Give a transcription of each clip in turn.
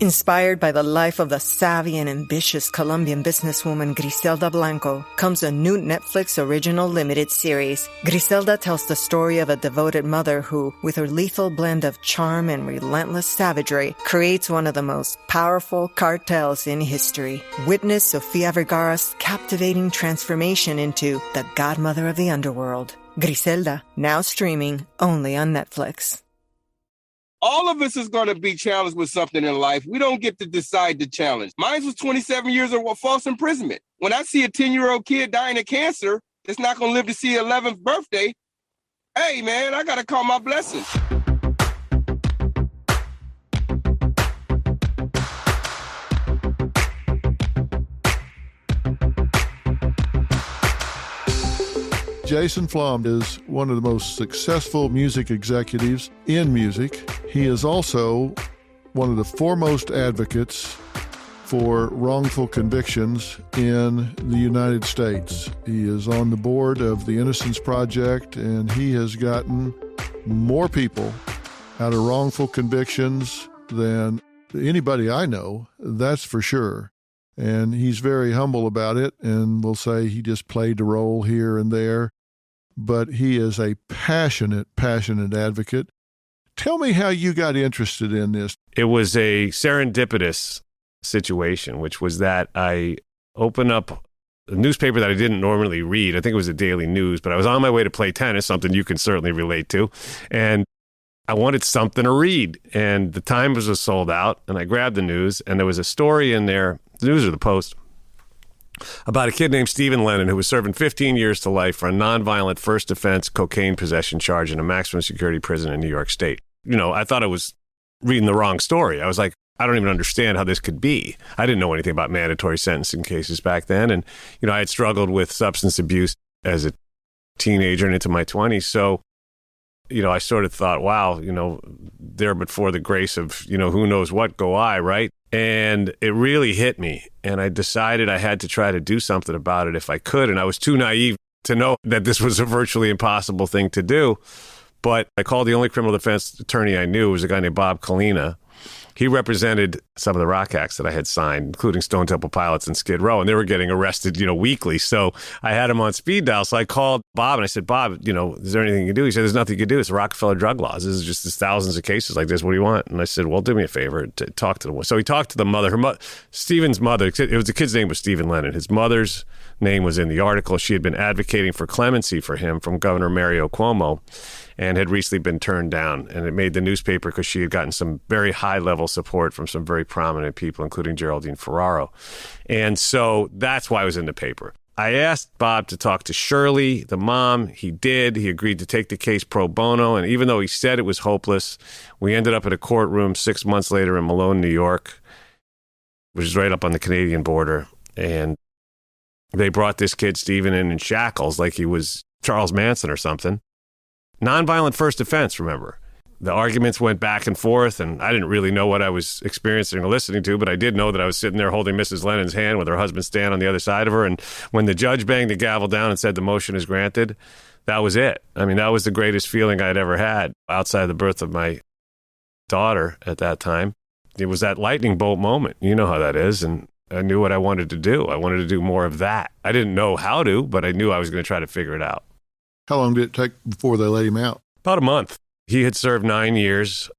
Inspired by the life of the savvy and ambitious Colombian businesswoman Griselda Blanco comes a new Netflix original limited series. Griselda tells the story of a devoted mother who, with her lethal blend of charm and relentless savagery, creates one of the most powerful cartels in history. Witness Sofia Vergara's captivating transformation into the godmother of the underworld. Griselda, now streaming only on Netflix. All of us is going to be challenged with something in life. We don't get to decide the challenge. Mine was 27 years of false imprisonment. When I see a 10-year-old kid dying of cancer that's not going to live to see 11th birthday, hey, man, I got to call my blessings. Jason Flom is one of the most successful music executives in music. He is also one of the foremost advocates for wrongful convictions in the United States. He is on the board of the Innocence Project, and he has gotten more people out of wrongful convictions than anybody I know, that's for sure. And he's very humble about it, and will say he just played a role here and there. But he is a passionate advocate. Tell me how you got interested in this. It was a serendipitous situation, which was that I opened up a newspaper that I didn't normally read. I think it was a Daily News, but I was on my way to play tennis, something you can certainly relate to. And I wanted something to read. And the Times was sold out, and I grabbed the News, and there was a story in there, the News or the Post, about a kid named Stephen Lennon who was serving 15 years to life for a nonviolent first offense cocaine possession charge in a maximum security prison in New York State. You know, I thought I was reading the wrong story. I was like, I don't even understand how this could be. I didn't know anything about mandatory sentencing cases back then. And, you know, I had struggled with substance abuse as a teenager and into my 20s. So, you know, I sort of thought, wow, you know, there but for the grace of, you know, who knows what go I, right? And it really hit me. And I decided I had to try to do something about it if I could. And I was too naive to know that this was a virtually impossible thing to do. But I called the only criminal defense attorney I knew. It was a guy named Bob Kalina. He represented some of the rock acts that I had signed, including Stone Temple Pilots and Skid Row, and they were getting arrested, you know, weekly. So I had him on speed dial. So I called Bob and I said, Bob, you know, is there anything you can do? He said, there's nothing you can do. It's Rockefeller drug laws. This is just there's thousands of cases like this. What do you want? And I said, well, do me a favor. Talk to the. So he talked to the mother. Stephen's mother. It was the kid's name was Stephen Lennon. His mother's name was in the article. She had been advocating for clemency for him from Governor Mario Cuomo, and had recently been turned down. And it made the newspaper because she had gotten some very high-level support from some very prominent people, including Geraldine Ferraro. And so that's why I was in the paper. I asked Bob to talk to Shirley, the mom. He did. He agreed to take the case pro bono. And even though he said it was hopeless, we ended up at a courtroom 6 months later in Malone, New York, which is right up on the Canadian border. And they brought this kid, Stephen, in shackles like he was Charles Manson or something. Nonviolent first offense, remember. The arguments went back and forth, and I didn't really know what I was experiencing or listening to, but I did know that I was sitting there holding Mrs. Lennon's hand with her husband standing on the other side of her, and when the judge banged the gavel down and said the motion is granted, that was it. I mean, that was the greatest feeling I'd ever had outside the birth of my daughter at that time. It was that lightning bolt moment. You know how that is, and I knew what I wanted to do. I wanted to do more of that. I didn't know how to, but I knew I was going to try to figure it out. How long did it take before they let him out? About a month. He had served 9 years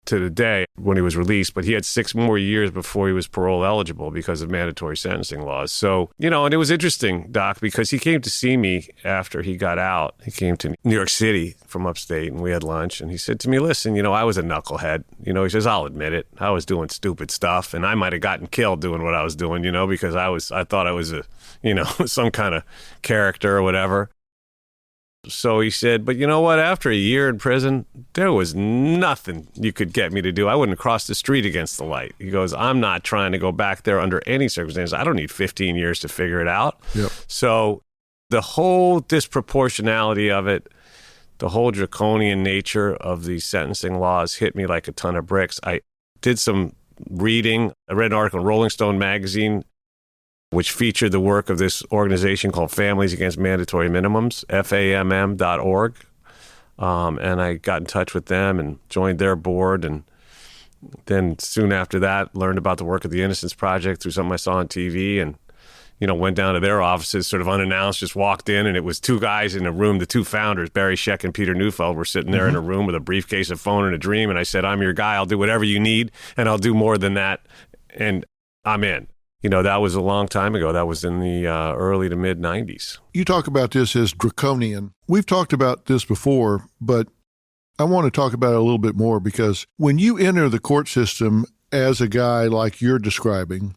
to the day when he was released, but he had 6 more years before he was parole eligible because of mandatory sentencing laws. So, you know, and it was interesting, Doc, because he came to see me after he got out. He came to New York City from upstate, and we had lunch, and he said to me, listen, you know, I was a knucklehead. You know, he says, I'll admit it. I was doing stupid stuff, and I might have gotten killed doing what I was doing, you know, because I thought I was a, you know, some kind of character or whatever. So he said, but you know what? After a year in prison, there was nothing you could get me to do. I wouldn't cross the street against the light. He goes, I'm not trying to go back there under any circumstances. I don't need 15 years to figure it out. Yep. So the whole disproportionality of it, the whole draconian nature of these sentencing laws hit me like a ton of bricks. I did some reading. I read an article in Rolling Stone magazine which featured the work of this organization called Families Against Mandatory Minimums, FAMM.org. And I got in touch with them and joined their board. And then soon after that, learned about the work of the Innocence Project through something I saw on TV, and went down to their offices sort of unannounced, just walked in, and it was two guys in a room, the two founders, Barry Scheck and Peter Neufeld, were sitting there in a room with a briefcase, a phone, and a dream. And I said, I'm your guy. I'll do whatever you need, and I'll do more than that. And I'm in. That was a long time ago. That was in the early to mid 90s. You talk about this as draconian. We've talked about this before, but I want to talk about it a little bit more, because when you enter the court system as a guy like you're describing,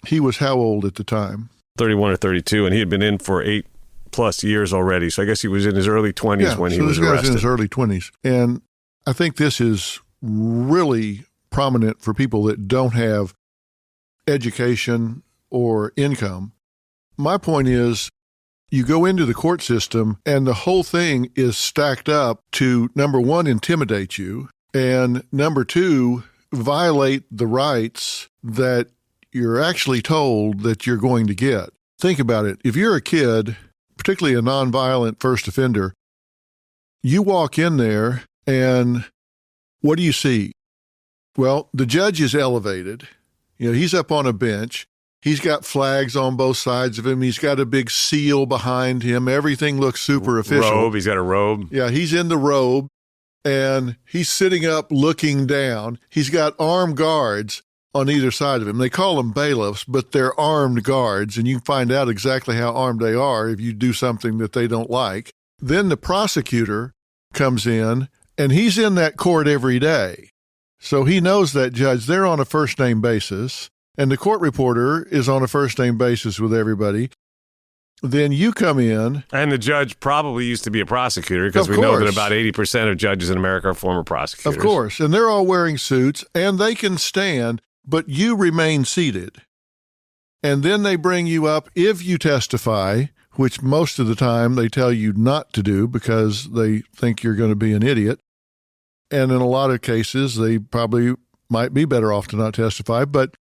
he was how old at the time? 31 or 32, and he had been in for 8+ years already. So I guess he was in his early 20s when he was arrested. So this guy's in his early 20s. And I think this is really prominent for people that don't have education or income. My point is, you go into the court system and the whole thing is stacked up to, number one, intimidate you, and number two, violate the rights that you're actually told that you're going to get. Think about it. If you're a kid, particularly a nonviolent first offender, you walk in there and what do you see? Well, the judge is elevated. He's up on a bench. He's got flags on both sides of him. He's got a big seal behind him. Everything looks super official. Robe. He's got a robe. Yeah, he's in the robe, and he's sitting up looking down. He's got armed guards on either side of him. They call them bailiffs, but they're armed guards, and you can find out exactly how armed they are if you do something that they don't like. Then the prosecutor comes in, and he's in that court every day. So he knows that judge. They're on a first-name basis, and the court reporter is on a first-name basis with everybody. Then you come in. And the judge probably used to be a prosecutor, because we know that about 80% of judges in America are former prosecutors. Of course. And they're all wearing suits, and they can stand, but you remain seated. And then they bring you up if you testify, which most of the time they tell you not to do because they think you're going to be an idiot. And in a lot of cases, they probably might be better off to not testify. But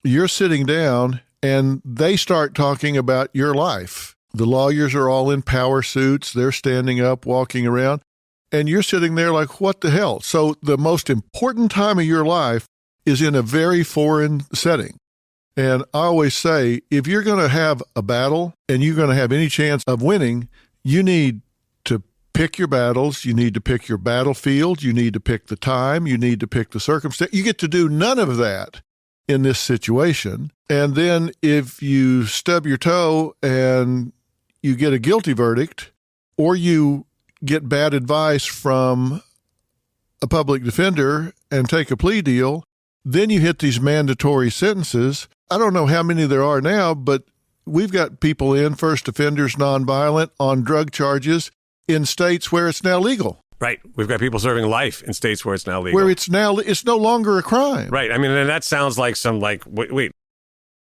you're sitting down, and they start talking about your life. The lawyers are all in power suits. They're standing up, walking around, and you're sitting there like, what the hell? So the most important time of your life is in a very foreign setting. And I always say, if you're going to have a battle and you're going to have any chance of winning, you need to pick your battles. You need to pick your battlefield. You need to pick the time. You need to pick the circumstance. You get to do none of that in this situation. And then if you stub your toe and you get a guilty verdict, or you get bad advice from a public defender and take a plea deal, then you hit these mandatory sentences. I don't know how many there are now, but we've got people in, first offenders, nonviolent, on drug charges in states where it's now legal. Right. We've got people serving life in states where it's now legal. Where it's no longer a crime. Right. I mean, and that sounds like some wait,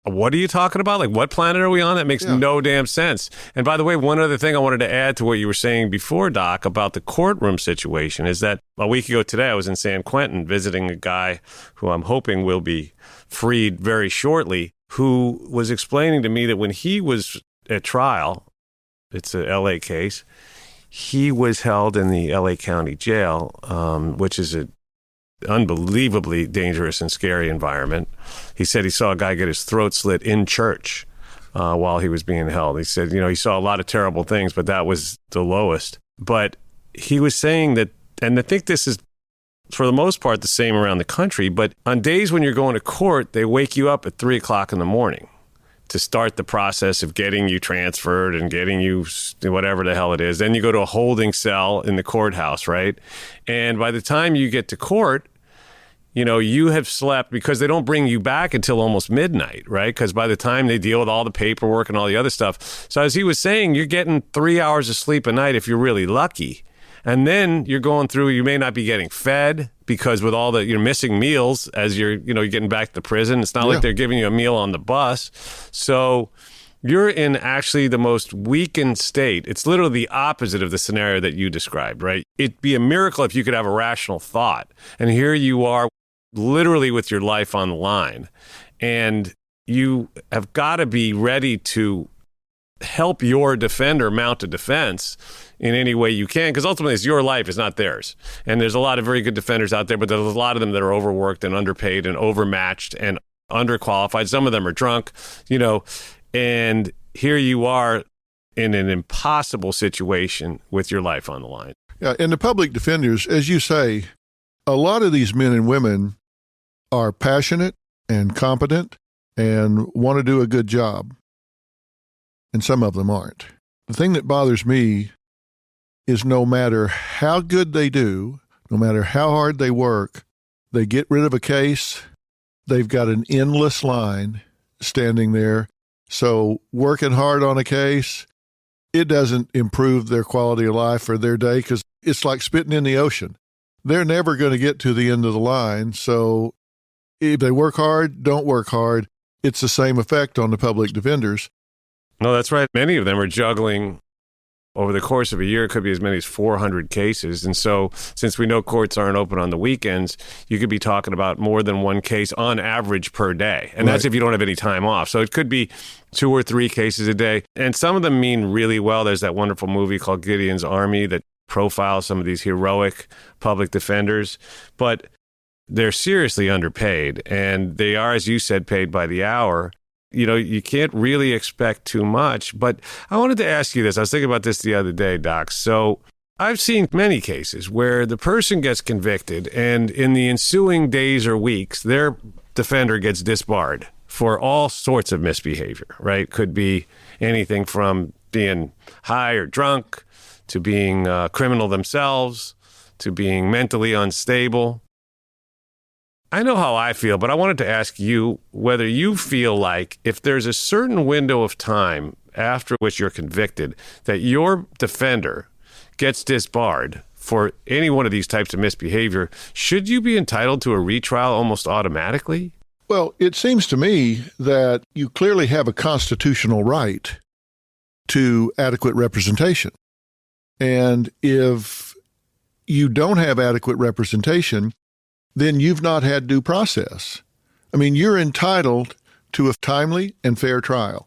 what are you talking about? Like, what planet are we on? That makes no damn sense. And by the way, one other thing I wanted to add to what you were saying before, Doc, about the courtroom situation is that a week ago today, I was in San Quentin visiting a guy who I'm hoping will be freed very shortly, who was explaining to me that when he was at trial, it's a L.A. case, he was held in the L.A. County Jail, which is a unbelievably dangerous and scary environment. He said he saw a guy get his throat slit in church while he was being held. He said, he saw a lot of terrible things, but that was the lowest. But he was saying that, and I think this is for the most part the same around the country, but on days when you're going to court, they wake you up at 3 o'clock in the morning to start the process of getting you transferred and getting you whatever the hell it is. Then you go to a holding cell in the courthouse, right? And by the time you get to court, you have slept, because they don't bring you back until almost midnight, right? Because by the time they deal with all the paperwork and all the other stuff. So as he was saying, you're getting 3 hours of sleep a night if you're really lucky. And then you're going through, you may not be getting fed because with all you're missing meals as you're getting back to prison. It's not like they're giving you a meal on the bus. So you're in actually the most weakened state. It's literally the opposite of the scenario that you described, right? It'd be a miracle if you could have a rational thought. And here you are literally with your life on the line. And you have got to be ready to help your defender mount a defense in any way you can, because ultimately it's your life, it's not theirs. And there's a lot of very good defenders out there, but there's a lot of them that are overworked and underpaid and overmatched and underqualified. Some of them are drunk, and here you are in an impossible situation with your life on the line. Yeah, and the public defenders, as you say, a lot of these men and women are passionate and competent and want to do a good job. And some of them aren't. The thing that bothers me is no matter how good they do, no matter how hard they work, they get rid of a case, they've got an endless line standing there. So working hard on a case, it doesn't improve their quality of life or their day, because it's like spitting in the ocean. They're never going to get to the end of the line. So if they work hard, don't work hard, it's the same effect on the public defenders. No, that's right. Many of them are juggling over the course of a year. It could be as many as 400 cases. And so since we know courts aren't open on the weekends, you could be talking about more than one case on average per day. And that's if you don't have any time off. So it could be 2 or 3 cases a day. And some of them mean really well. There's that wonderful movie called Gideon's Army that profiles some of these heroic public defenders. But they're seriously underpaid. And they are, as you said, paid by the hour. You can't really expect too much. But I wanted to ask you this. I was thinking about this the other day, Doc. So I've seen many cases where the person gets convicted, and in the ensuing days or weeks, their defender gets disbarred for all sorts of misbehavior, right? Could be anything from being high or drunk to being a criminal themselves to being mentally unstable. I know how I feel, but I wanted to ask you whether you feel like if there's a certain window of time after which you're convicted that your defender gets disbarred for any one of these types of misbehavior, should you be entitled to a retrial almost automatically? Well, it seems to me that you clearly have a constitutional right to adequate representation. And if you don't have adequate representation, then you've not had due process. I mean, you're entitled to a timely and fair trial.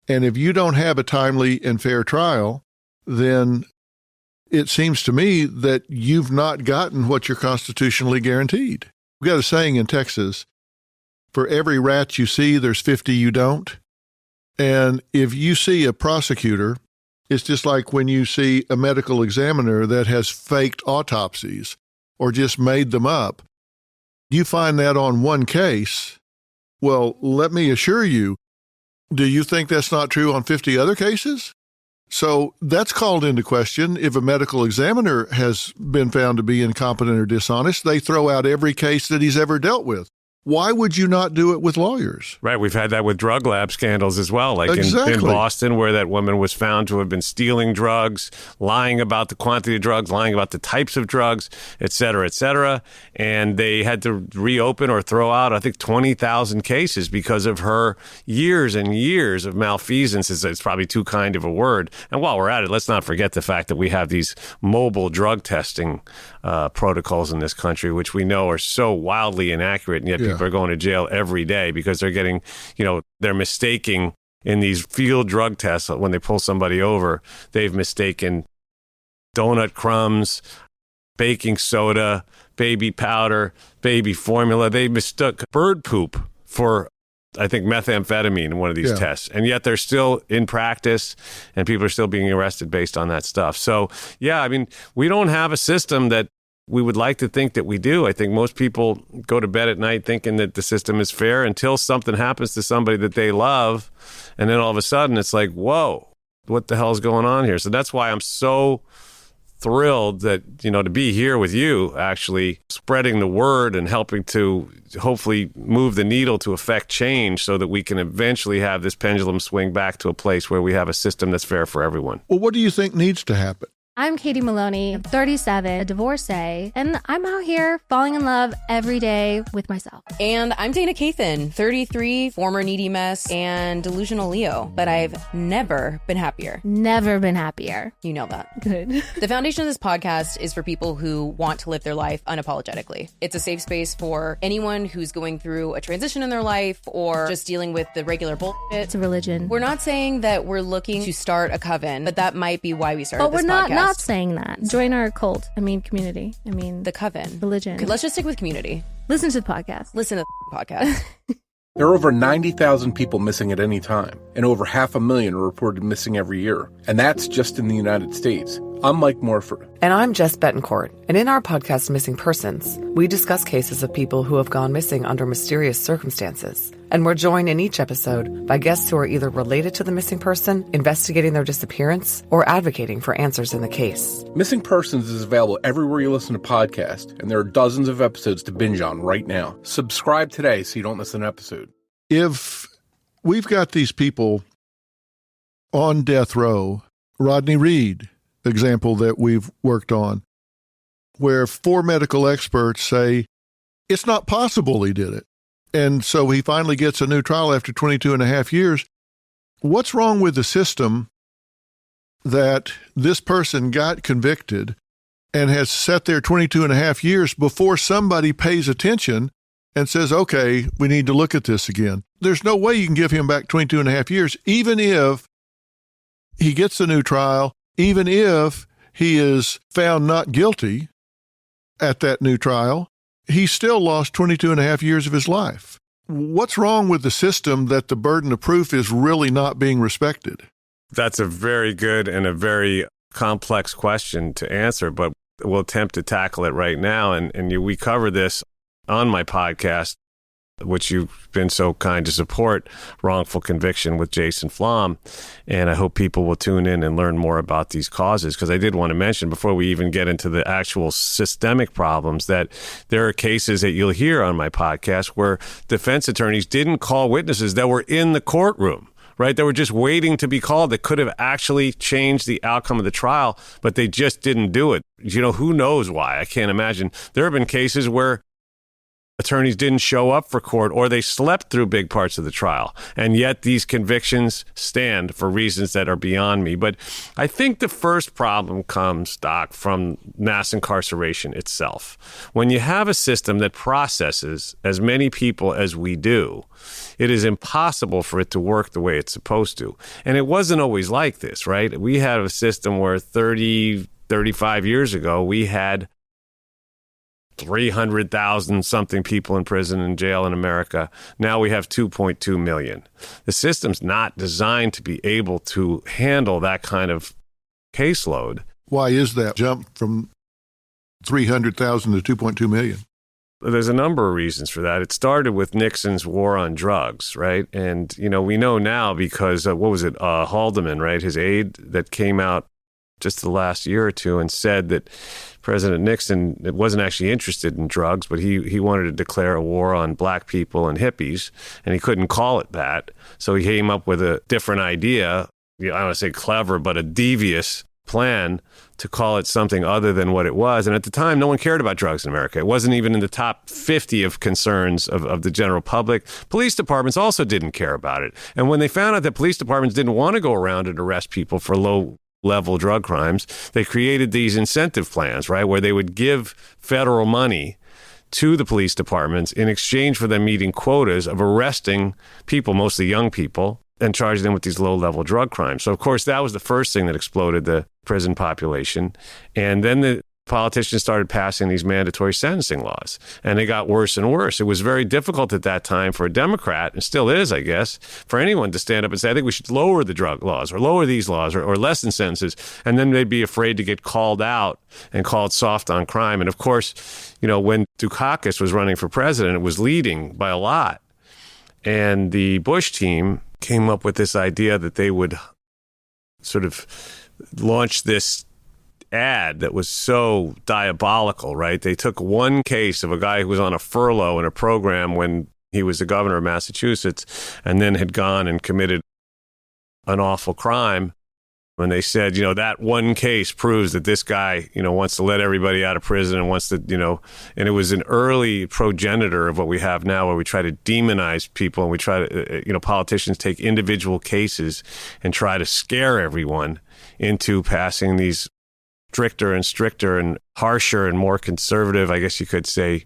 And if you don't have a timely and fair trial, then it seems to me that you've not gotten what you're constitutionally guaranteed. We've got a saying in Texas, for every rat you see, there's 50 you don't. And if you see a prosecutor, it's just like when you see a medical examiner that has faked autopsies or just made them up. You find that on one case. Well, let me assure you, do you think that's not true on 50 other cases? So that's called into question. If a medical examiner has been found to be incompetent or dishonest, they throw out every case that he's ever dealt with. Why would you not do it with lawyers? Right. We've had that with drug lab scandals as well, like exactly. in Boston, where that woman was found to have been stealing drugs, lying about the quantity of drugs, lying about the types of drugs, et cetera, et cetera. And they had to reopen or throw out, I think, 20,000 cases because of her years and years of malfeasance. It's probably too kind of a word. And while we're at it, let's not forget the fact that we have these mobile drug testing protocols in this country, which we know are so wildly inaccurate, and yet people are going to jail every day because they're getting, they're mistaking in these field drug tests when they pull somebody over, they've mistaken donut crumbs, baking soda, baby powder, baby formula. They mistook bird poop for, I think, methamphetamine in one of these tests. And yet they're still in practice and people are still being arrested based on that stuff. So, we don't have a system that we would like to think that we do. I think most people go to bed at night thinking that the system is fair until something happens to somebody that they love. And then all of a sudden it's like, whoa, what the hell is going on here? So that's why I'm so thrilled that, to be here with you, actually spreading the word and helping to hopefully move the needle to affect change so that we can eventually have this pendulum swing back to a place where we have a system that's fair for everyone. Well, what do you think needs to happen? I'm Katie Maloney, I'm 37, a divorcee, and I'm out here falling in love every day with myself. And I'm Dana Cathan, 33, former needy mess, and delusional Leo, but I've never been happier. Never been happier. You know that. Good. The foundation of this podcast is for people who want to live their life unapologetically. It's a safe space for anyone who's going through a transition in their life or just dealing with the regular bullshit. It's a religion. We're not saying that we're looking to start a coven, but that might be why we started but this we're not podcast. saying that. Join our cult. Community. The coven. Religion. Okay, let's just stick with community. Listen to the podcast. Listen to the podcast. There are over 90,000 people missing at any time, and over 500,000 are reported missing every year. And that's just in the United States. I'm Mike Morford. And I'm Jess Betancourt. And in our podcast, Missing Persons, we discuss cases of people who have gone missing under mysterious circumstances. And we're joined in each episode by guests who are either related to the missing person, investigating their disappearance, or advocating for answers in the case. Missing Persons is available everywhere you listen to podcasts, and there are dozens of episodes to binge on right now. Subscribe today so you don't miss an episode. If we've got these people on death row, Rodney Reed, example that we've worked on, where 4 medical experts say it's not possible he did it. And so he finally gets a new trial after 22 and a half years. What's wrong with the system that this person got convicted and has sat there 22 and a half years before somebody pays attention and says, okay, we need to look at this again? There's no way you can give him back 22 and a half years, even if he gets a new trial, even if he is found not guilty at that new trial. He still lost 22 and a half years of his life. What's wrong with the system that the burden of proof is really not being respected? That's a very good and a very complex question to answer, but we'll attempt to tackle it right now. And we cover this on my podcast, which you've been so kind to support, Wrongful Conviction with Jason Flom. And I hope people will tune in and learn more about these causes, because I did want to mention, before we even get into the actual systemic problems, that there are cases that you'll hear on my podcast where defense attorneys didn't call witnesses that were in the courtroom, right? They were just waiting to be called. That could have actually changed the outcome of the trial, but they just didn't do it. Who knows why? I can't imagine. There have been cases where attorneys didn't show up for court, or they slept through big parts of the trial. And yet these convictions stand for reasons that are beyond me. But I think the first problem comes, Doc, from mass incarceration itself. When you have a system that processes as many people as we do, it is impossible for it to work the way it's supposed to. And it wasn't always like this, right? We had a system where 35 years ago, we had 300,000 something people in prison and jail in America. Now we have 2.2 million. The system's not designed to be able to handle that kind of caseload. Why is that jump from 300,000 to 2.2 million? There's a number of reasons for that. It started with Nixon's war on drugs, right? And, we know now because, Haldeman, right? His aide that came out just the last year or two and said that President Nixon wasn't actually interested in drugs, but he wanted to declare a war on black people and hippies, and he couldn't call it that. So he came up with a different idea, I don't want to say clever, but a devious plan to call it something other than what it was. And at the time, no one cared about drugs in America. It wasn't even in the top 50 of concerns of the general public. Police departments also didn't care about it. And when they found out that police departments didn't want to go around and arrest people for low-level drug crimes, they created these incentive plans, right, where they would give federal money to the police departments in exchange for them meeting quotas of arresting people, mostly young people, and charging them with these low-level drug crimes. So, of course, that was the first thing that exploded the prison population. And then the politicians started passing these mandatory sentencing laws, and they got worse and worse. It was very difficult at that time for a Democrat, and still is, I guess, for anyone to stand up and say, I think we should lower the drug laws or lower these laws or lessen sentences. And then they'd be afraid to get called out and called soft on crime. And, of course, when Dukakis was running for president, it was leading by a lot. And the Bush team came up with this idea that they would sort of launch this ad that was so diabolical, right? They took one case of a guy who was on a furlough in a program when he was the governor of Massachusetts, and then had gone and committed an awful crime. when they said, that one case proves that this guy, wants to let everybody out of prison and wants to, and it was an early progenitor of what we have now, where we try to demonize people and we try to, politicians take individual cases and try to scare everyone into passing these stricter and harsher and more conservative, I guess you could say,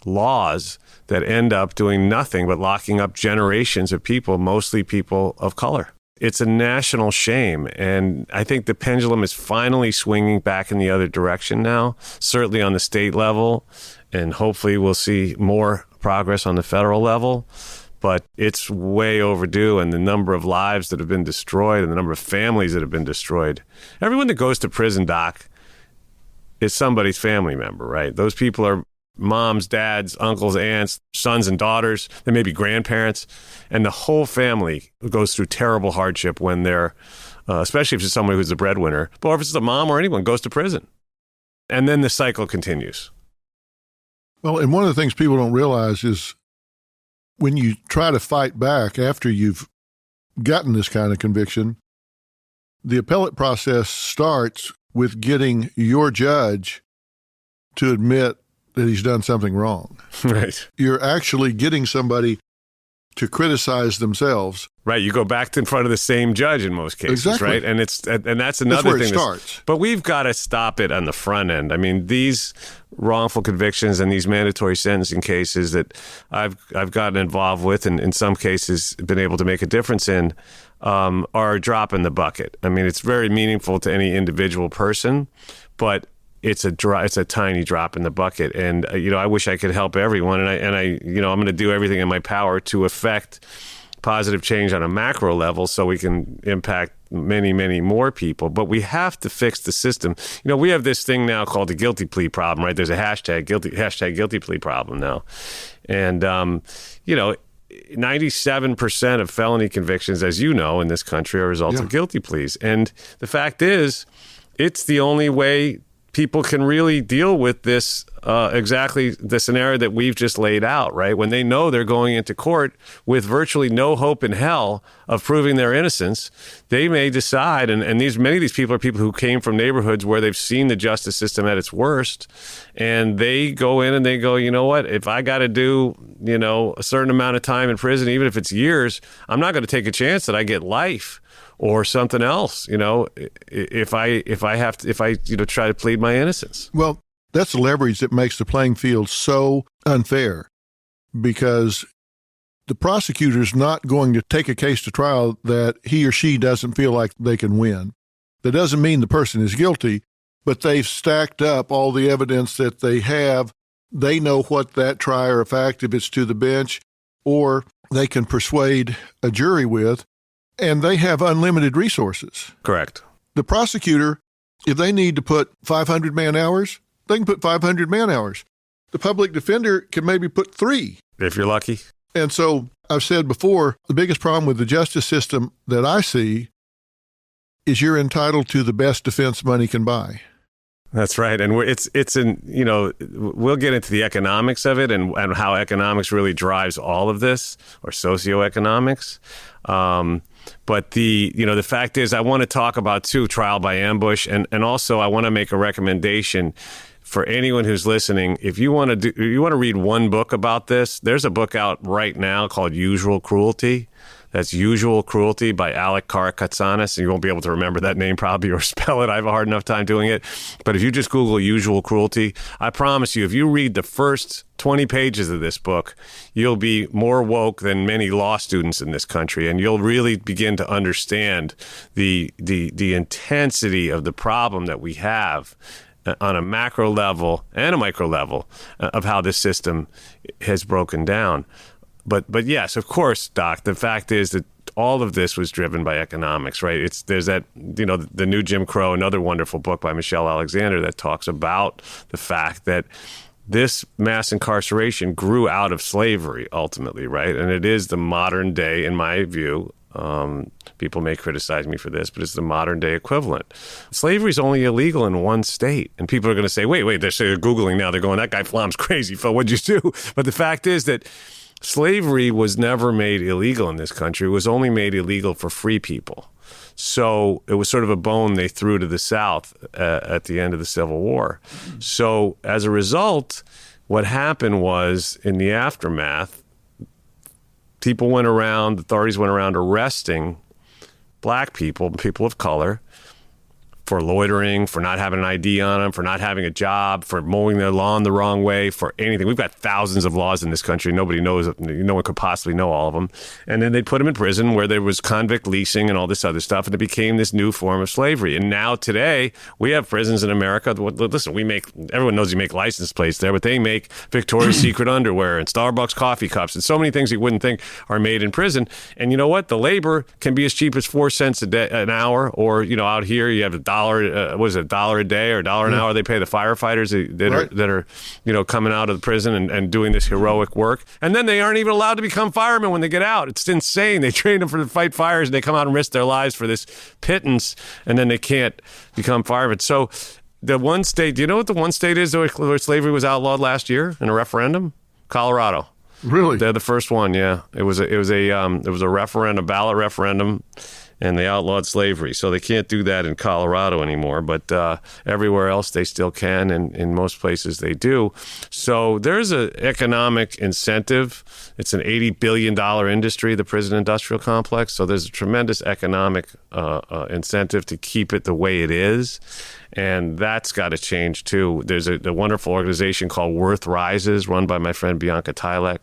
laws that end up doing nothing but locking up generations of people, mostly people of color. It's a national shame, and I think the pendulum is finally swinging back in the other direction now, certainly on the state level, and hopefully we'll see more progress on the federal level, but it's way overdue, and the number of lives that have been destroyed and the number of families that have been destroyed. Everyone that goes to prison, Doc, is somebody's family member, right? Those people are moms, dads, uncles, aunts, sons and daughters. They may be grandparents. And the whole family goes through terrible hardship when they're, especially if it's someone who's the breadwinner, but if it's a mom or anyone, goes to prison. And then the cycle continues. Well, and one of the things people don't realize is when you try to fight back after you've gotten this kind of conviction, the appellate process starts with getting your judge to admit that he's done something wrong. Right. You're actually getting somebody to criticize themselves. Right. You go back in front of the same judge in most cases, exactly. Right? And that's another where thing. It starts. But we've got to stop it on the front end. I mean, these wrongful convictions and these mandatory sentencing cases that I've gotten involved with, and in some cases been able to make a difference in, are a drop in the bucket. I mean, it's very meaningful to any individual person, but it's a tiny drop in the bucket. And, I wish I could help everyone. And I'm going to do everything in my power to affect positive change on a macro level so we can impact many, many more people. But we have to fix the system. We have this thing now called the guilty plea problem, right? There's a hashtag guilty plea problem now. And, 97% of felony convictions, as you know, in this country are a result of guilty pleas. And the fact is, it's the only way people can really deal with this, exactly the scenario that we've just laid out, right? When they know they're going into court with virtually no hope in hell of proving their innocence, they may decide, and many of these people are people who came from neighborhoods where they've seen the justice system at its worst, and they go in and they go, you know what, if I got to do, a certain amount of time in prison, even if it's years, I'm not going to take a chance that I get life or something else, if I try to plead my innocence. Well, that's the leverage that makes the playing field so unfair, because the prosecutor's not going to take a case to trial that he or she doesn't feel like they can win. That doesn't mean the person is guilty, but they've stacked up all the evidence that they have. They know what that trier of fact, if it's to the bench, or they can persuade a jury with, and they have unlimited resources. Correct. The prosecutor, if they need to put 500 man-hours, they can put 500 man-hours. The public defender can maybe put 3. If you're lucky. And so I've said before, the biggest problem with the justice system that I see is you're entitled to the best defense money can buy. That's right. And we'll get into the economics of it and how economics really drives all of this, or socioeconomics. But the fact is, I want to talk about trial by ambush, and also I want to make a recommendation for anyone who's listening. If you want to read one book about this, there's a book out right now called Usual Cruelty. That's Usual Cruelty by Alec Karakatsanis. And you won't be able to remember that name probably or spell it. I have a hard enough time doing it. But if you just Google Usual Cruelty, I promise you, if you read the first 20 pages of this book, you'll be more woke than many law students in this country. And you'll really begin to understand the intensity of the problem that we have on a macro level and a micro level of how this system has broken down. But yes, of course, Doc, the fact is that all of this was driven by economics, right? There's that, The New Jim Crow, another wonderful book by Michelle Alexander that talks about the fact that this mass incarceration grew out of slavery ultimately, right? And it is the modern day, in my view, people may criticize me for this, but it's the modern day equivalent. Slavery is only illegal in one state. And people are going to say, wait, they're Googling now. They're going, that guy Flom's crazy, Phil, what'd you do? But the fact is that slavery was never made illegal in this country. It was only made illegal for free people. So it was sort of a bone they threw to the South at the end of the Civil War. So as a result, what happened was, in the aftermath, authorities went around arresting black people, people of color, for loitering, for not having an ID on them, for not having a job, for mowing their lawn the wrong way, for anything. We've got thousands of laws in this country. Nobody knows, no one could possibly know all of them. And then they put them in prison where there was convict leasing and all this other stuff, and it became this new form of slavery. And now today, we have prisons in America. Listen, everyone knows you make license plates there, but they make Victoria's Secret underwear and Starbucks coffee cups and so many things you wouldn't think are made in prison. And you know what? The labor can be as cheap as 4 cents an hour, or, out here you have $1 a day or $1 an hour they pay the firefighters that are coming out of the prison and doing this heroic work. And then they aren't even allowed to become firemen when they get out. It's insane. They train them to fight fires, and they come out and risk their lives for this pittance, and then they can't become firemen. So the one state, do you know what the one state is where slavery was outlawed last year in a referendum? Colorado. Really? They're the first one. Yeah, it was a referendum, ballot referendum, and they outlawed slavery. So they can't do that in Colorado anymore, but everywhere else they still can, and in most places they do. So there's an economic incentive. It's an $80 billion industry, the prison industrial complex. So there's a tremendous economic incentive to keep it the way it is. And that's got to change, too. There's a wonderful organization called Worth Rises, run by my friend Bianca Tylek,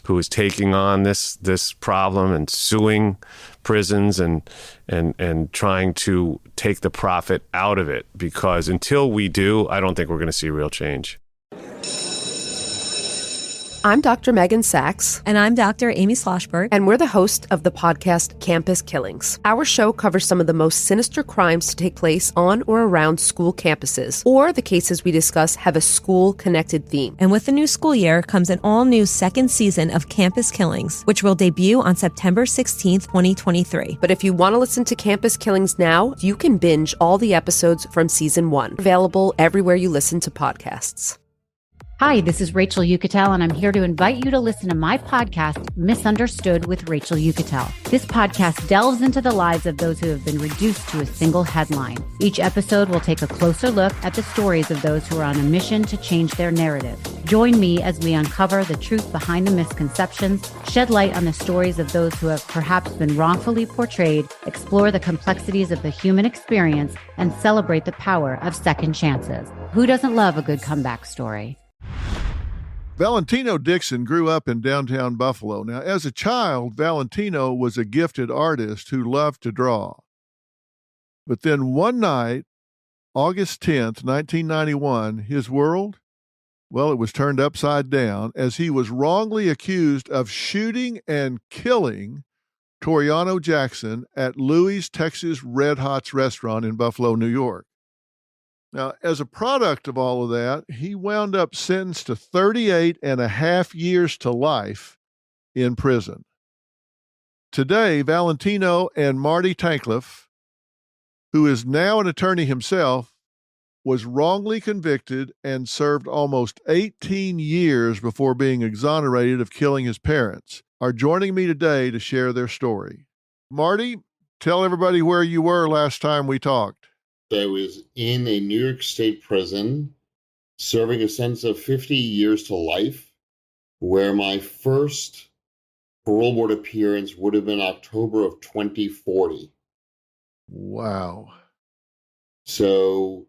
who is taking on this problem and suing prisons and trying to take the profit out of it. Because until we do, I don't think we're going to see real change. I'm Dr. Megan Sachs. And I'm Dr. Amy Sloshberg. And we're the host of the podcast Campus Killings. Our show covers some of the most sinister crimes to take place on or around school campuses, or the cases we discuss have a school-connected theme. And with the new school year comes an all-new second season of Campus Killings, which will debut on September 16th, 2023. But if you want to listen to Campus Killings now, you can binge all the episodes from Season 1. Available everywhere you listen to podcasts. Hi, this is Rachel Yucatel, and I'm here to invite you to listen to my podcast, Misunderstood with Rachel Yucatel. This podcast delves into the lives of those who have been reduced to a single headline. Each episode will take a closer look at the stories of those who are on a mission to change their narrative. Join me as we uncover the truth behind the misconceptions, shed light on the stories of those who have perhaps been wrongfully portrayed, explore the complexities of the human experience, and celebrate the power of second chances. Who doesn't love a good comeback story? Valentino Dixon grew up in downtown Buffalo. Now, as a child, Valentino was a gifted artist who loved to draw. But then one night, August 10th, 1991, his world, well, it was turned upside down as he was wrongly accused of shooting and killing Toriano Jackson at Louis' Texas Red Hot's restaurant in Buffalo, New York. Now, as a product of all of that, he wound up sentenced to 38 and a half years to life in prison. Today, Valentino and Marty Tankleff, who is now an attorney himself, was wrongly convicted and served almost 18 years before being exonerated of killing his parents, are joining me today to share their story. Marty, tell everybody where you were last time we talked. I was in a New York State prison serving a sentence of 50 years to life, where my first parole board appearance would have been October of 2040. Wow. So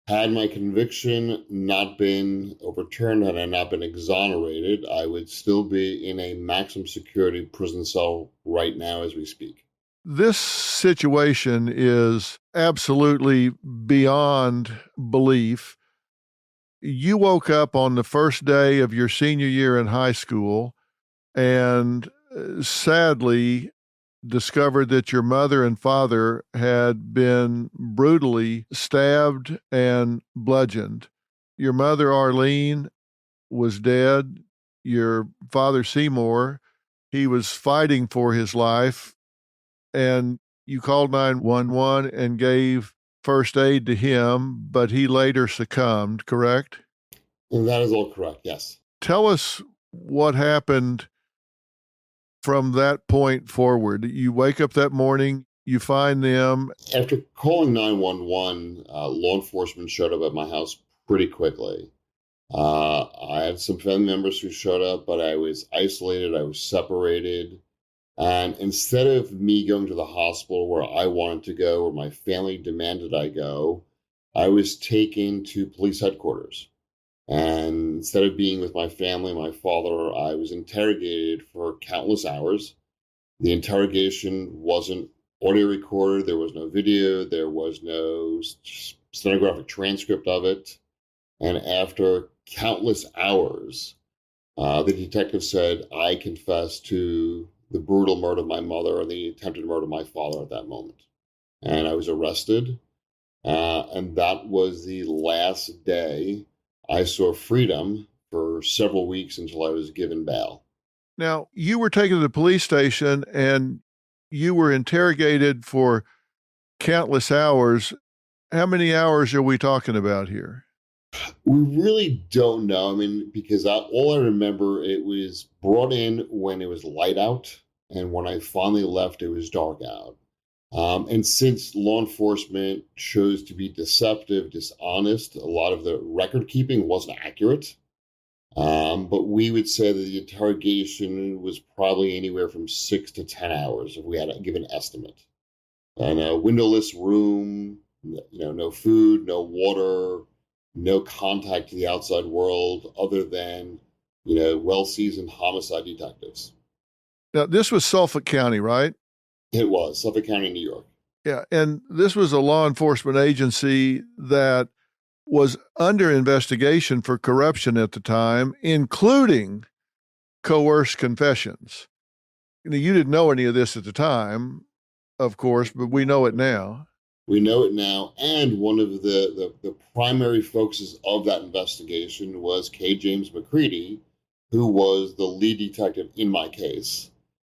had my conviction not been overturned, had I not been exonerated, I would still be in a maximum security prison cell right now as we speak. This situation is absolutely beyond belief. You woke up on the first day of your senior year in high school and sadly discovered that your mother and father had been brutally stabbed and bludgeoned. Your mother, Arlene, was dead. Your father, Seymour, he was fighting for his life. And you called 911 and gave first aid to him, but he later succumbed, correct? And that is all correct, yes. Tell us what happened from that point forward? You wake up that morning, you find them. After calling 911, law enforcement showed up at my house pretty quickly. I had some family members who showed up, but I was isolated. I was separated. And instead of me going to the hospital where I wanted to go, where my family demanded I go, I was taken to police headquarters. And instead of being with my family, my father, I was interrogated for countless hours. The interrogation wasn't audio recorded. There was no video. There was no stenographic transcript of it. And after countless hours, the detective said, I confess to the brutal murder of my mother and the attempted murder of my father at that moment. And I was arrested. And that was the last day I saw freedom for several weeks until I was given bail. Now, you were taken to the police station and you were interrogated for countless hours. How many hours are we talking about here? We really don't know. I mean, because all I remember, it was brought in when it was light out. And when I finally left, it was dark out. And since law enforcement chose to be deceptive, dishonest, a lot of the record keeping wasn't accurate. But we would say that the interrogation was probably anywhere from 6 to 10 hours if we had to give an estimate. And a windowless room, no food, no water, no contact to the outside world other than, well-seasoned homicide detectives. Now, this was Suffolk County, right? It was Suffolk County, New York. Yeah, and this was a law enforcement agency that was under investigation for corruption at the time, including coerced confessions. You didn't know any of this at the time, of course, but we know it now. We know it now, and one of the primary focuses of that investigation was K. James McCready, who was the lead detective in my case,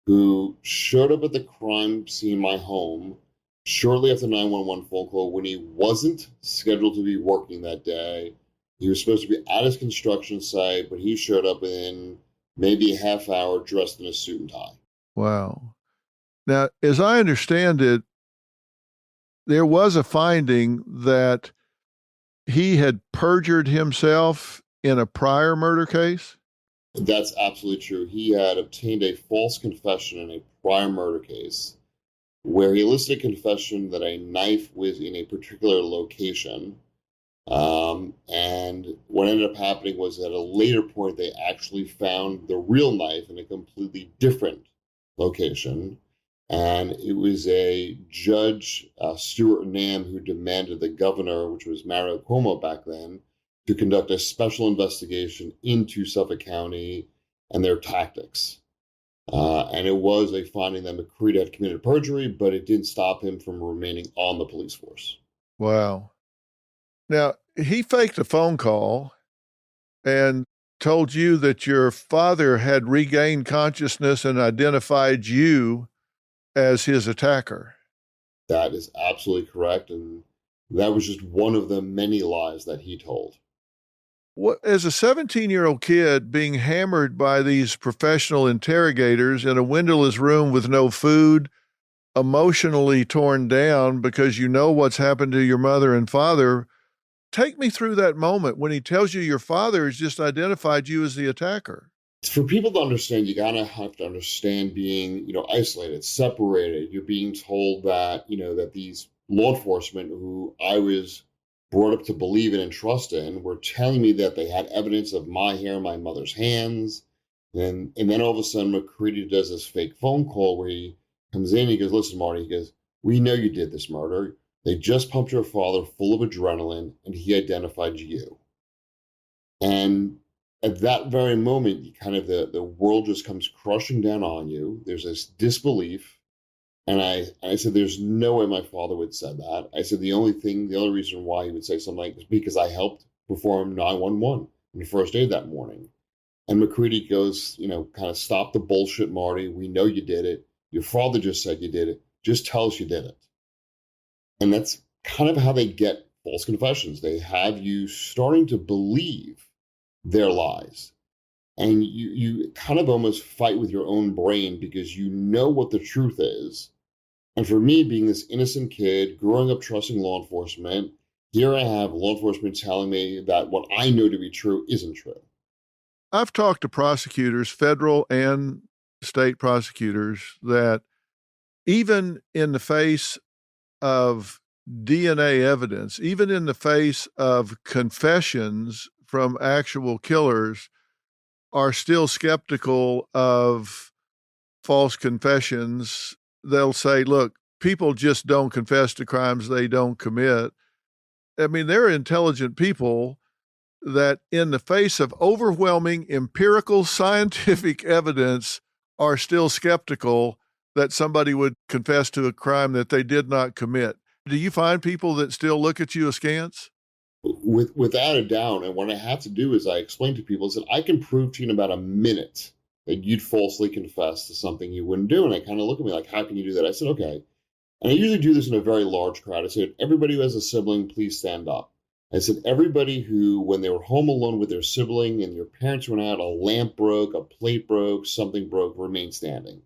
who showed up at the crime scene, my home, shortly after 911 phone call when he wasn't scheduled to be working that day. He was supposed to be at his construction site, but he showed up in maybe a half hour dressed in a suit and tie. Wow. Now, as I understand it, there was a finding that he had perjured himself in a prior murder case? That's absolutely true. He had obtained a false confession in a prior murder case where he elicited a confession that a knife was in a particular location. And what ended up happening was at a later point, they actually found the real knife in a completely different location. And it was a Judge Stuart Nam who demanded the governor, which was Mario Cuomo back then, to conduct a special investigation into Suffolk County and their tactics. And it was a finding that McCready had committed perjury, but it didn't stop him from remaining on the police force. Wow. Now, he faked a phone call and told you that your father had regained consciousness and identified you as his attacker. That is absolutely correct. And that was just one of the many lies that he told. As a 17-year-old kid being hammered by these professional interrogators in a windowless room with no food, emotionally torn down because you know what's happened to your mother and father, take me through that moment when he tells you your father has just identified you as the attacker. For people to understand, you gotta have to understand being, isolated, separated. You're being told that, that these law enforcement who I was brought up to believe in and trust in were telling me that they had evidence of my hair in my mother's hands. And then all of a sudden, McCready does this fake phone call where he comes in, he goes, listen, Marty, he goes, we know you did this murder. They just pumped your father full of adrenaline and he identified you. And at that very moment, you kind of the world just comes crushing down on you. There's this disbelief. And I said, there's no way my father would say that. I said, the only reason why he would say something like this is because I helped perform 911 on the first aid that morning. And McCready goes, kind of stop the bullshit, Marty. We know you did it. Your father just said you did it. Just tell us you did it. And that's kind of how they get false confessions. They have you starting to believe their lies. And you kind of almost fight with your own brain because you know what the truth is. And for me, being this innocent kid, growing up trusting law enforcement, here I have law enforcement telling me that what I know to be true isn't true. I've talked to prosecutors, federal and state prosecutors, that even in the face of DNA evidence, even in the face of confessions from actual killers, are still skeptical of false confessions. They'll say, look, people just don't confess to crimes they don't commit. I mean, there are intelligent people that in the face of overwhelming empirical scientific evidence are still skeptical that somebody would confess to a crime that they did not commit. Do you find people that still look at you askance? Without a doubt. And what I have to do is I explain to people that I can prove to you in about a minute that you'd falsely confess to something you wouldn't do. And they kind of look at me like, how can you do that? I said, okay. And I usually do this in a very large crowd. I said, everybody who has a sibling, please stand up. I said, everybody who, when they were home alone with their sibling and your parents went out, a lamp broke, a plate broke, something broke, remain standing.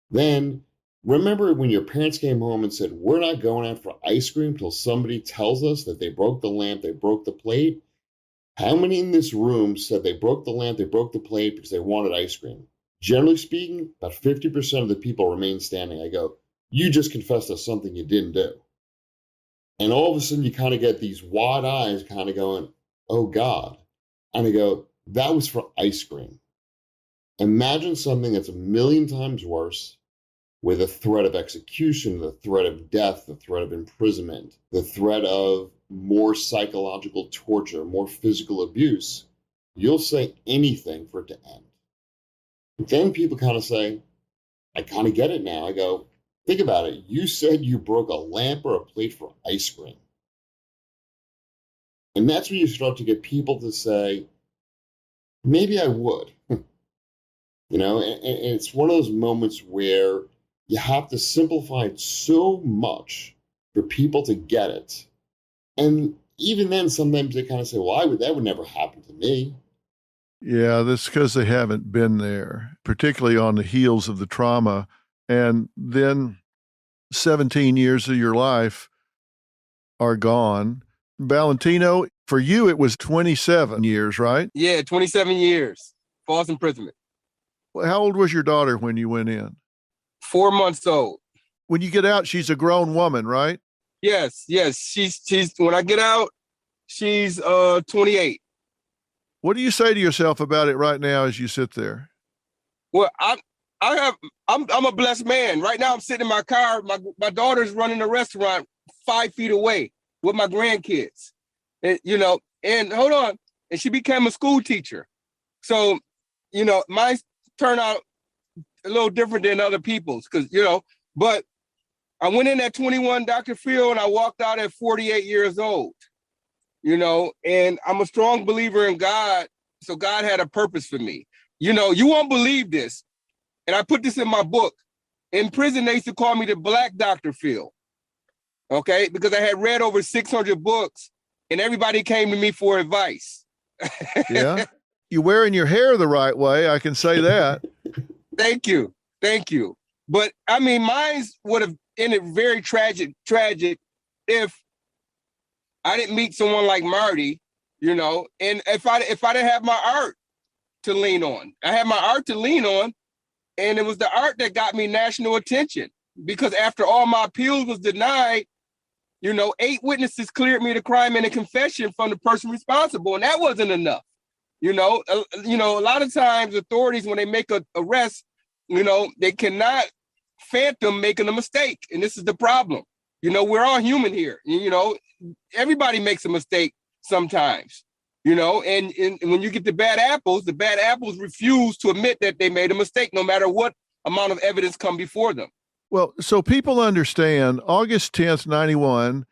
Then remember when your parents came home and said, we're not going out for ice cream till somebody tells us that they broke the lamp, they broke the plate? How many in this room said they broke the lamp, they broke the plate because they wanted ice cream? Generally speaking, about 50% of the people remain standing. I go, you just confessed to something you didn't do. And all of a sudden you kind of get these wide eyes kind of going, oh God. And I go, that was for ice cream. Imagine something that's a million times worse, with a threat of execution, the threat of death, the threat of imprisonment, the threat of more psychological torture, more physical abuse. You'll say anything for it to end. But then people kind of say, I kind of get it now. I go, think about it. You said you broke a lamp or a plate for ice cream. And that's when you start to get people to say, maybe I would. You know, and it's one of those moments where you have to simplify it so much for people to get it. And even then, sometimes they kind of say, well, that would never happen to me. Yeah, that's because they haven't been there, particularly on the heels of the trauma. And then 17 years of your life are gone. Valentino, for you, it was 27 years, right? Yeah, 27 years, false imprisonment. Well, how old was your daughter when you went in? 4 months old. When you get out, she's a grown woman, right? Yes. She's when I get out, she's 28. What do you say to yourself about it right now as you sit there? Well, I'm a blessed man. Right now, I'm sitting in my car. My daughter's running a restaurant 5 feet away with my grandkids. And, and hold on, and she became a school teacher. So, mine turned out a little different than other people's, but I went in at 21, Dr. Phil, and I walked out at 48 years old, and I'm a strong believer in God. So God had a purpose for me. You won't believe this. And I put this in my book. In prison, they used to call me the Black Dr. Phil. Okay, because I had read over 600 books and everybody came to me for advice. Yeah. You're wearing your hair the right way. I can say that. Thank you. But I mean, mine would have ended very tragic if I didn't meet someone like Marty, and if I didn't have my art to lean on. I had my art to lean on, and it was the art that got me national attention. Because after all my appeals was denied, 8 witnesses cleared me the crime and a confession from the person responsible, and that wasn't enough. A lot of times authorities, when they make an arrest, they cannot phantom making a mistake, and this is the problem. We're all human here. Everybody makes a mistake sometimes. And when you get the bad apples refuse to admit that they made a mistake, no matter what amount of evidence come before them. Well, so people understand, August 10th, 91,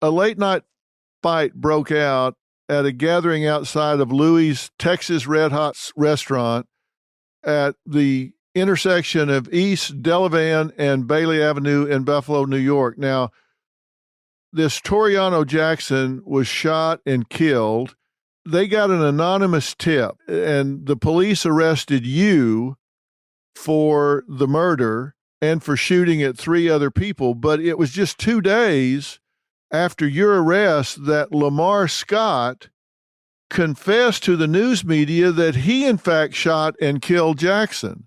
a late night fight broke out at a gathering outside of Louis' Texas Red Hot restaurant at the intersection of East Delavan and Bailey Avenue in Buffalo, New York. Now, this Toriano Jackson was shot and killed. they got an anonymous tip, and the police arrested you for the murder and for shooting at 3 other people. But it was just 2 days after your arrest that Lamar Scott confessed to the news media that he, in fact, shot and killed Jackson.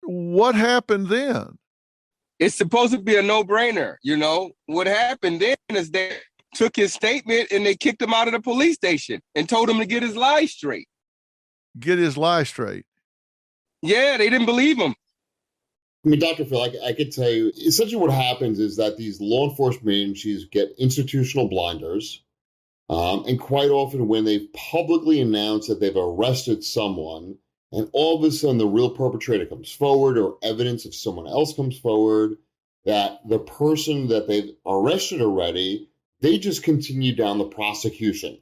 What happened then? It's supposed to be a no-brainer, you know? What happened then is they took his statement and they kicked him out of the police station and told him to get his lies straight. Get his lies straight. Yeah, they didn't believe him. I mean, Dr. Phil, I could tell you, essentially what happens is that these law enforcement agencies get institutional blinders. And quite often when they've publicly announced that they've arrested someone, and all of a sudden the real perpetrator comes forward or evidence of someone else comes forward, that the person that they've arrested already, they just continue down the prosecution,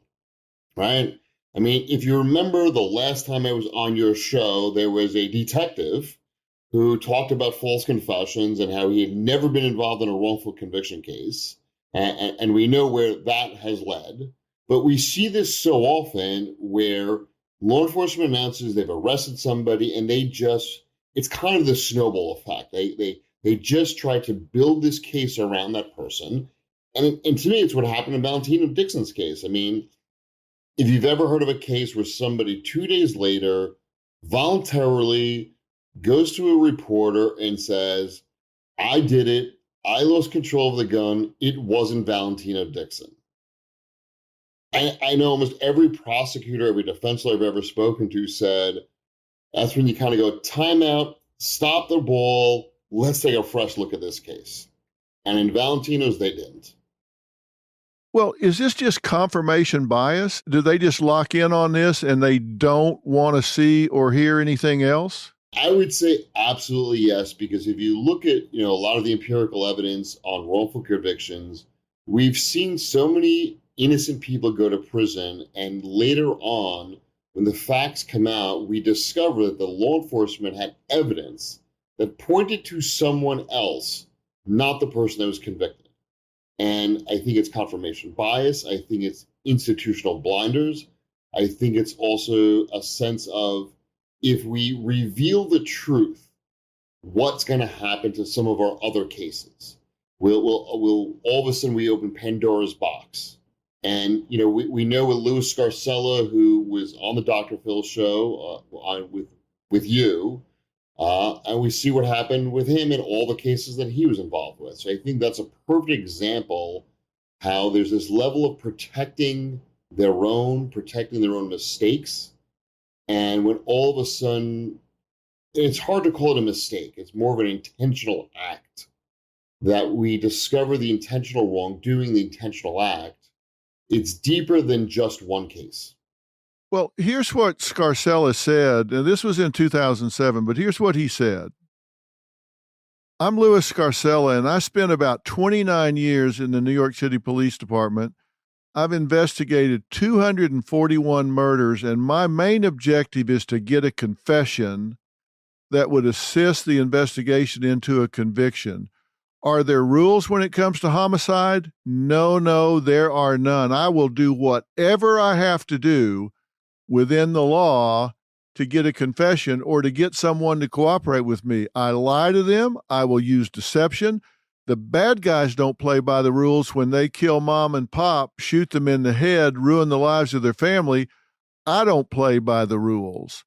right? I mean, if you remember the last time I was on your show, there was a detective who talked about false confessions and how he had never been involved in a wrongful conviction case. And we know where that has led. But we see this so often where law enforcement announces they've arrested somebody and it's kind of the snowball effect. They just try to build this case around that person. And to me, it's what happened in Valentino Dixon's case. I mean, if you've ever heard of a case where somebody 2 days later voluntarily goes to a reporter and says, I did it, I lost control of the gun, it wasn't Valentino Dixon. I know almost every prosecutor, every defense lawyer I've ever spoken to said, that's when you kind of go, time out, stop the ball, let's take a fresh look at this case. And in Valentino's, they didn't. Well, is this just confirmation bias? Do they just lock in on this and they don't want to see or hear anything else? I would say absolutely yes, because if you look at, a lot of the empirical evidence on wrongful convictions, we've seen so many innocent people go to prison, and later on, when the facts come out, we discover that the law enforcement had evidence that pointed to someone else, not the person that was convicted. And I think it's confirmation bias. I think it's institutional blinders. I think it's also a sense of, if we reveal the truth, what's going to happen to some of our other cases? We'll all of a sudden we open Pandora's box. And, we know with Louis Scarcella, who was on the Dr. Phil show with you, and we see what happened with him in all the cases that he was involved with. So I think that's a perfect example how there's this level of protecting their own mistakes. And when all of a sudden, it's hard to call it a mistake. It's more of an intentional act that we discover the intentional wrongdoing, the intentional act. It's deeper than just one case. Well, here's what Scarcella said, and this was in 2007, but here's what he said. I'm Louis Scarcella, and I spent about 29 years in the New York City Police Department. I've investigated 241 murders, and my main objective is to get a confession that would assist the investigation into a conviction. Are there rules when it comes to homicide? No, there are none. I will do whatever I have to do within the law to get a confession or to get someone to cooperate with me. I lie to them. I will use deception. The bad guys don't play by the rules when they kill mom and pop, shoot them in the head, ruin the lives of their family. I don't play by the rules.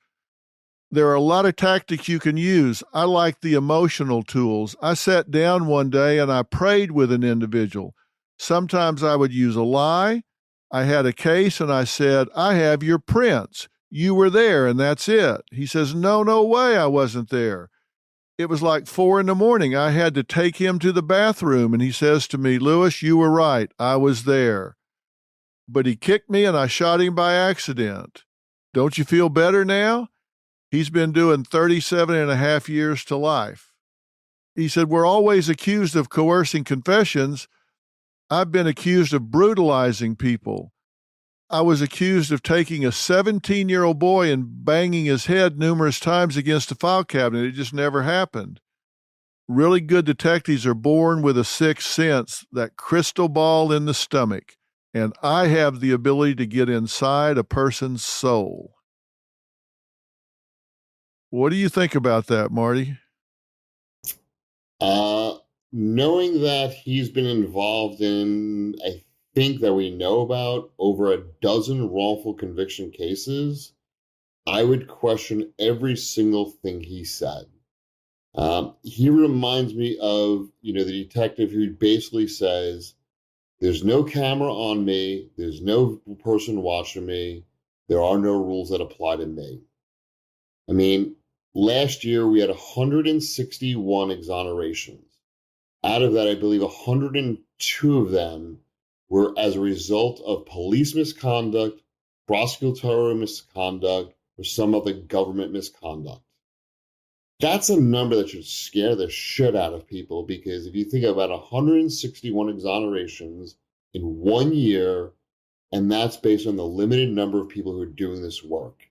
There are a lot of tactics you can use. I like the emotional tools. I sat down one day and I prayed with an individual. Sometimes I would use a lie. I had a case and I said, I have your prints. You were there and that's it. He says, no way I wasn't there. It was like 4 a.m. I had to take him to the bathroom and he says to me, Louis, you were right. I was there. But he kicked me and I shot him by accident. Don't you feel better now? He's been doing 37 and a half years to life. He said, we're always accused of coercing confessions. I've been accused of brutalizing people. I was accused of taking a 17-year-old boy and banging his head numerous times against a file cabinet. It just never happened. Really good detectives are born with a sixth sense, that crystal ball in the stomach. and I have the ability to get inside a person's soul. What do you think about that, Marty? Knowing that he's been involved in, I think that we know about over a dozen wrongful conviction cases, I would question every single thing he said. He reminds me of, the detective who basically says, there's no camera on me, there's no person watching me, there are no rules that apply to me. I mean, last year we had 161 exonerations. Out of that, I believe 102 of them were as a result of police misconduct, prosecutorial misconduct, or some other government misconduct. That's a number that should scare the shit out of people, because if you think about 161 exonerations in 1 year, and that's based on the limited number of people who are doing this work,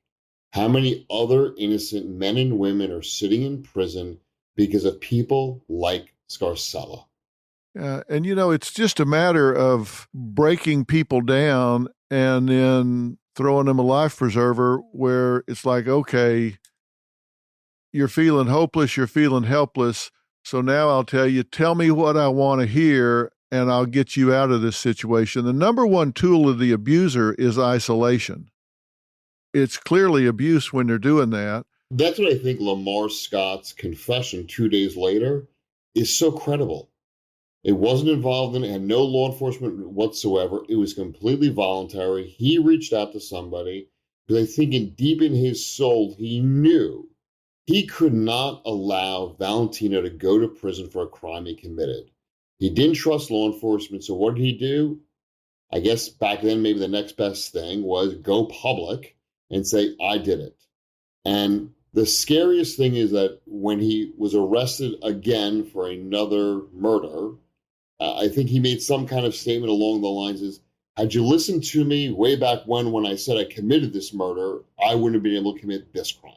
how many other innocent men and women are sitting in prison because of people like Scarcella? And, it's just a matter of breaking people down and then throwing them a life preserver where it's like, okay, you're feeling hopeless, you're feeling helpless. So now I'll tell me what I want to hear, and I'll get you out of this situation. The number one tool of the abuser is isolation. It's clearly abuse when they're doing that. That's what I think Lamar Scott's confession 2 days later is so credible. It wasn't involved in it, had no law enforcement whatsoever. It was completely voluntary. He reached out to somebody because I think deep in his soul, he knew he could not allow Valentino to go to prison for a crime he committed. He didn't trust law enforcement, so what did he do? I guess back then maybe the next best thing was go public and say, I did it. And the scariest thing is that when he was arrested again for another murder, I think he made some kind of statement along the lines is, had you listened to me way back when I said I committed this murder, I wouldn't have been able to commit this crime.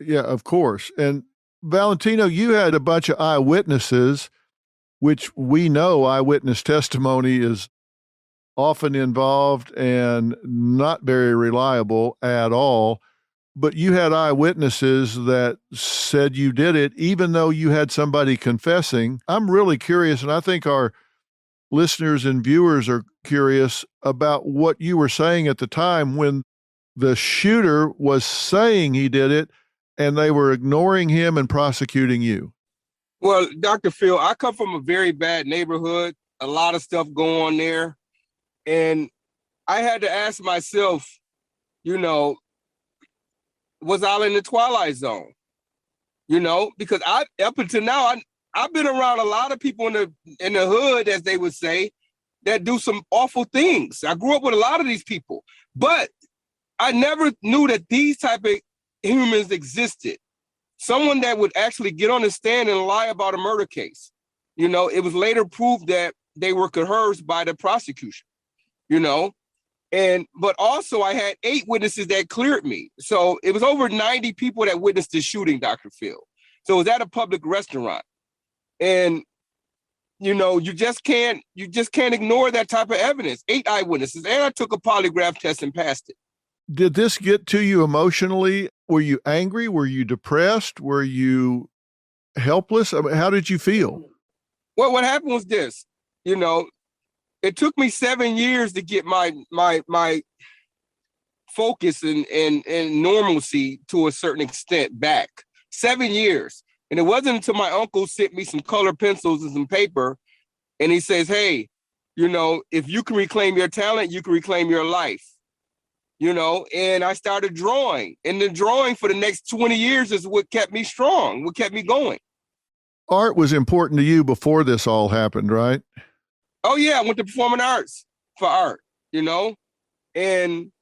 Yeah, of course. And Valentino, you had a bunch of eyewitnesses, which we know eyewitness testimony is often involved and not very reliable at all. But you had eyewitnesses that said you did it, even though you had somebody confessing. I'm really curious, and I think our listeners and viewers are curious about what you were saying at the time when the shooter was saying he did it, and they were ignoring him and prosecuting you. Well, Dr. Phil, I come from a very bad neighborhood, a lot of stuff going on there. And I had to ask myself, was I in the twilight zone? Because up until now, I've been around a lot of people in the hood, as they would say, that do some awful things. I grew up with a lot of these people, but I never knew that these type of humans existed. Someone that would actually get on the stand and lie about a murder case. It was later proved that they were coerced by the prosecution, but also I had 8 witnesses that cleared me. So it was over 90 people that witnessed the shooting, Dr. Phil. So it was at a public restaurant. And, you just can't ignore that type of evidence. 8 eyewitnesses. And I took a polygraph test and passed it. Did this get to you emotionally? Were you angry? Were you depressed? Were you helpless? I mean, how did you feel? Well, what happened was this, it took me 7 years to get my focus and normalcy to a certain extent back. 7 years. And it wasn't until my uncle sent me some colored pencils and some paper, and he says, hey, if you can reclaim your talent, you can reclaim your life. And I started drawing. And the drawing for the next 20 years is what kept me strong, what kept me going. Art was important to you before this all happened, right? Oh, yeah. I went to performing arts for art, And,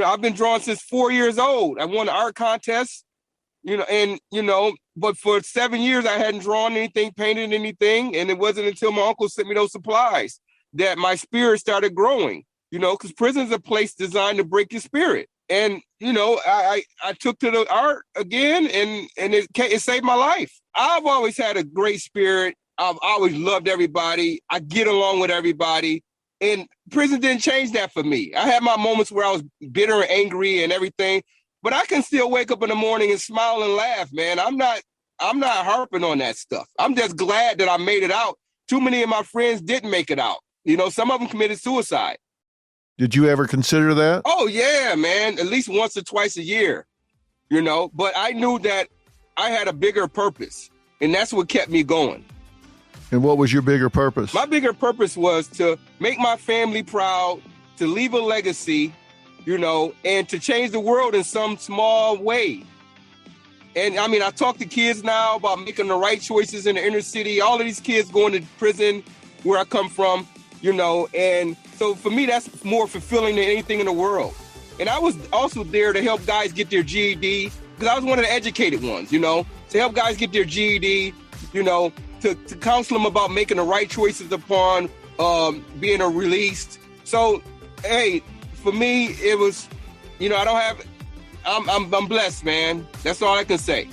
I've been drawing since 4 years old. I won an art contest, but for 7 years I hadn't drawn anything, painted anything. And it wasn't until my uncle sent me those supplies that my spirit started growing. Because prison's a place designed to break your spirit. And, I took to the art again and it saved my life. I've always had a great spirit. I've always loved everybody. I get along with everybody. And prison didn't change that for me. I had my moments where I was bitter and angry and everything, but I can still wake up in the morning and smile and laugh, man. I'm not harping on that stuff. I'm just glad that I made it out. Too many of my friends didn't make it out. You know, some of them committed suicide. Did you ever consider that? Oh, yeah, man. At least once or twice a year, you know. But I knew that I had a bigger purpose, and that's what kept me going. And what was your bigger purpose? My bigger purpose was to make my family proud, to leave a legacy, you know, and to change the world in some small way. And I mean, I talk to kids now about making the right choices in the inner city. All of these kids going to prison where I come from, you know, and so for me, that's more fulfilling than anything in the world. And I was also there to help guys get their GED, because I was one of the educated ones, you know, to help guys get their GED, you know, to counsel them about making the right choices upon being released. So, hey, for me, it was, you know, I'm blessed, man. That's all I can say.